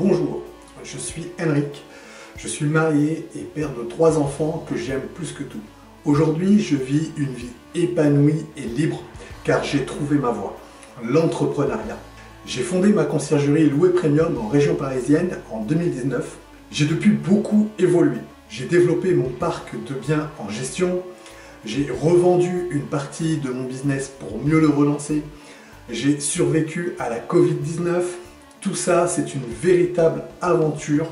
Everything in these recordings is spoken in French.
Bonjour, je suis Henrik, je suis marié et père de 3 enfants que j'aime plus que tout. Aujourd'hui, je vis une vie épanouie et libre car j'ai trouvé ma voie, l'entrepreneuriat. J'ai fondé ma conciergerie Loué Premium en région parisienne en 2019. J'ai depuis beaucoup évolué. J'ai développé mon parc de biens en gestion, j'ai revendu une partie de mon business pour mieux le relancer, j'ai survécu à la Covid-19. Tout ça, c'est une véritable aventure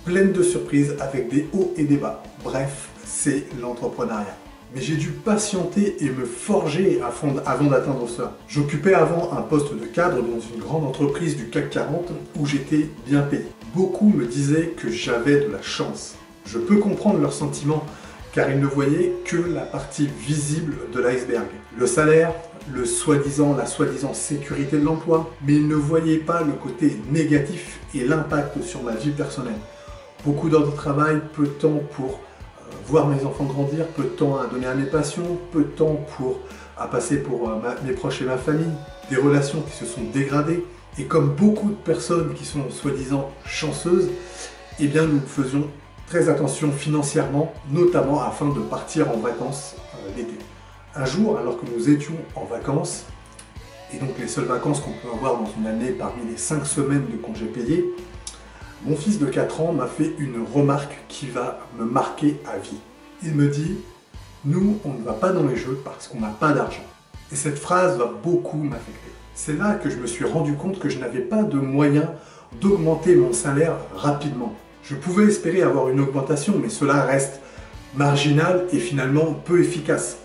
pleine de surprises avec des hauts et des bas. Bref, c'est l'entrepreneuriat. Mais j'ai dû patienter et me forger avant d'atteindre ça. J'occupais avant un poste de cadre dans une grande entreprise du CAC 40 où j'étais bien payé. Beaucoup me disaient que j'avais de la chance. Je peux comprendre leurs sentiments car ils ne voyaient que la partie visible de l'iceberg. Le salaire, la soi-disant sécurité de l'emploi, mais ils ne voyaient pas le côté négatif et l'impact sur ma vie personnelle. Beaucoup d'heures de travail, peu de temps pour voir mes enfants grandir, peu de temps à donner à mes passions, peu de temps à passer pour mes proches et ma famille, des relations qui se sont dégradées. Et comme beaucoup de personnes qui sont soi-disant chanceuses, eh bien nous faisions très attention financièrement, notamment afin de partir en vacances l'été. Un jour, alors que nous étions en vacances, et donc les seules vacances qu'on peut avoir dans une année parmi les 5 semaines de congés payés, mon fils de 4 ans m'a fait une remarque qui va me marquer à vie. Il me dit « Nous, on ne va pas dans les jeux parce qu'on n'a pas d'argent. » Et cette phrase va beaucoup m'affecter. C'est là que je me suis rendu compte que je n'avais pas de moyen d'augmenter mon salaire rapidement. Je pouvais espérer avoir une augmentation, mais cela reste marginal et finalement peu efficace.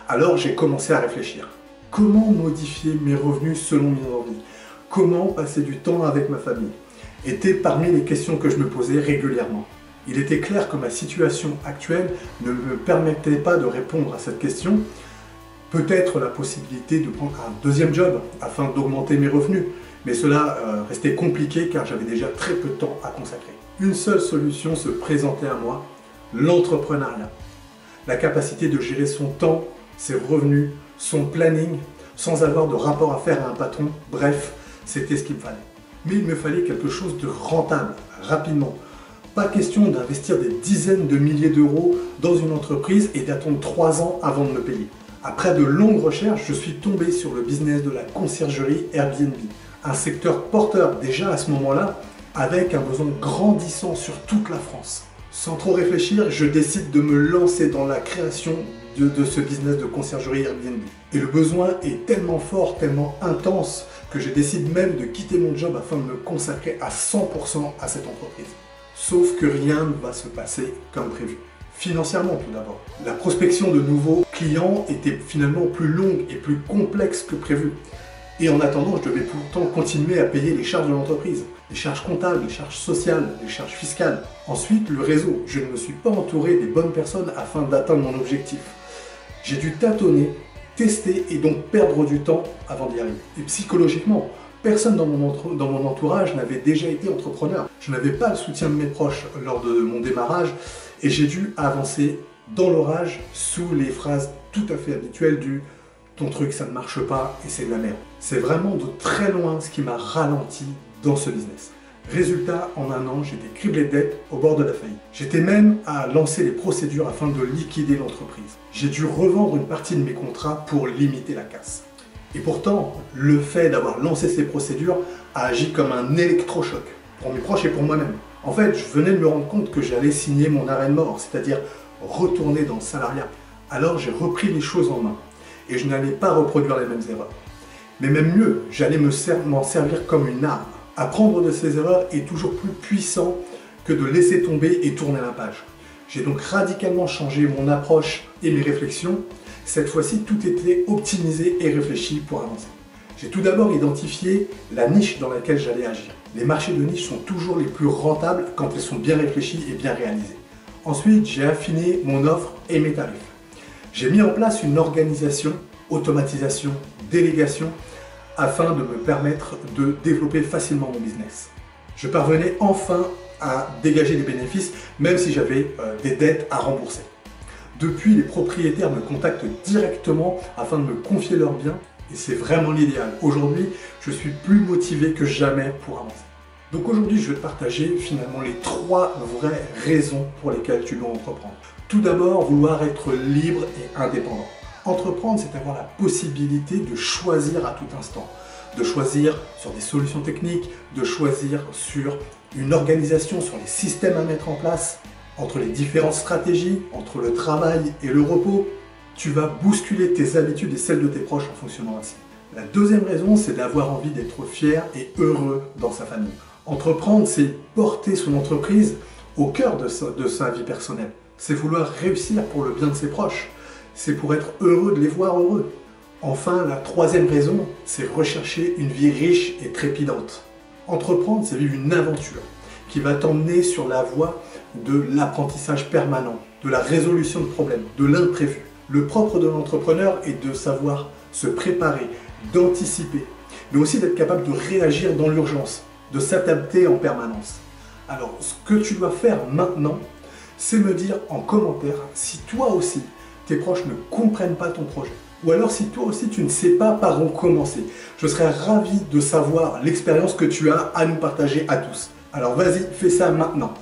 Alors j'ai commencé à réfléchir. Comment modifier mes revenus selon mes envies? Comment passer du temps avec ma famille? Étaient parmi les questions que je me posais régulièrement. Il était clair que ma situation actuelle ne me permettait pas de répondre à cette question. Peut-être la possibilité de prendre un deuxième job afin d'augmenter mes revenus, mais cela restait compliqué car j'avais déjà très peu de temps à consacrer. Une seule solution se présentait à moi, l'entrepreneuriat. La capacité de gérer son temps, ses revenus, son planning, sans avoir de rapport à faire à un patron, bref, c'était ce qu'il me fallait. Mais il me fallait quelque chose de rentable, rapidement. Pas question d'investir des dizaines de milliers d'euros dans une entreprise et d'attendre 3 ans avant de me payer. Après de longues recherches, je suis tombé sur le business de la conciergerie Airbnb. Un secteur porteur déjà à ce moment-là, avec un besoin grandissant sur toute la France. Sans trop réfléchir, je décide de me lancer dans la création de ce business de conciergerie Airbnb. Et le besoin est tellement fort, tellement intense, que je décide même de quitter mon job afin de me consacrer à 100% à cette entreprise. Sauf que rien ne va se passer comme prévu. Financièrement tout d'abord. La prospection de nouveaux clients était finalement plus longue et plus complexe que prévu. Et en attendant, je devais pourtant continuer à payer les charges de l'entreprise. Les charges comptables, les charges sociales, les charges fiscales. Ensuite, le réseau. Je ne me suis pas entouré des bonnes personnes afin d'atteindre mon objectif. J'ai dû tâtonner, tester et donc perdre du temps avant d'y arriver. Et psychologiquement, personne dans mon entourage n'avait déjà été entrepreneur. Je n'avais pas le soutien de mes proches lors de mon démarrage et j'ai dû avancer dans l'orage sous les phrases tout à fait habituelles du « ton truc ça ne marche pas et c'est de la merde ». C'est vraiment de très loin ce qui m'a ralenti dans ce business. Résultat, en un an, j'étais criblé de dettes au bord de la faillite. J'étais même à lancer les procédures afin de liquider l'entreprise. J'ai dû revendre une partie de mes contrats pour limiter la casse. Et pourtant, le fait d'avoir lancé ces procédures a agi comme un électrochoc pour mes proches et pour moi-même. En fait, je venais de me rendre compte que j'allais signer mon arrêt de mort, c'est-à-dire retourner dans le salariat. Alors j'ai repris les choses en main et je n'allais pas reproduire les mêmes erreurs. Mais même mieux, j'allais m'en servir comme une arme. Apprendre de ces erreurs est toujours plus puissant que de laisser tomber et tourner la page. J'ai donc radicalement changé mon approche et mes réflexions. Cette fois-ci, tout était optimisé et réfléchi pour avancer. J'ai tout d'abord identifié la niche dans laquelle j'allais agir. Les marchés de niche sont toujours les plus rentables quand ils sont bien réfléchis et bien réalisés. Ensuite, j'ai affiné mon offre et mes tarifs. J'ai mis en place une organisation, automatisation, délégation, afin de me permettre de développer facilement mon business. Je parvenais enfin à dégager des bénéfices, même si j'avais des dettes à rembourser. Depuis, les propriétaires me contactent directement afin de me confier leurs biens et c'est vraiment l'idéal. Aujourd'hui, je suis plus motivé que jamais pour avancer. Donc aujourd'hui, je vais te partager finalement les 3 vraies raisons pour lesquelles tu dois entreprendre. Tout d'abord, vouloir être libre et indépendant. Entreprendre, c'est avoir la possibilité de choisir à tout instant. De choisir sur des solutions techniques, de choisir sur une organisation, sur les systèmes à mettre en place, entre les différentes stratégies, entre le travail et le repos. Tu vas bousculer tes habitudes et celles de tes proches en fonctionnant ainsi. La deuxième raison, c'est d'avoir envie d'être fier et heureux dans sa famille. Entreprendre, c'est porter son entreprise au cœur de sa vie personnelle. C'est vouloir réussir pour le bien de ses proches. C'est pour être heureux de les voir heureux. Enfin, la troisième raison, c'est rechercher une vie riche et trépidante. Entreprendre, c'est vivre une aventure qui va t'emmener sur la voie de l'apprentissage permanent, de la résolution de problèmes, de l'imprévu. Le propre de l'entrepreneur est de savoir se préparer, d'anticiper, mais aussi d'être capable de réagir dans l'urgence, de s'adapter en permanence. Alors, ce que tu dois faire maintenant, c'est me dire en commentaire si toi aussi, tes proches ne comprennent pas ton projet. Ou alors si toi aussi tu ne sais pas par où commencer. Je serais ravi de savoir l'expérience que tu as à nous partager à tous. Alors vas-y, fais ça maintenant.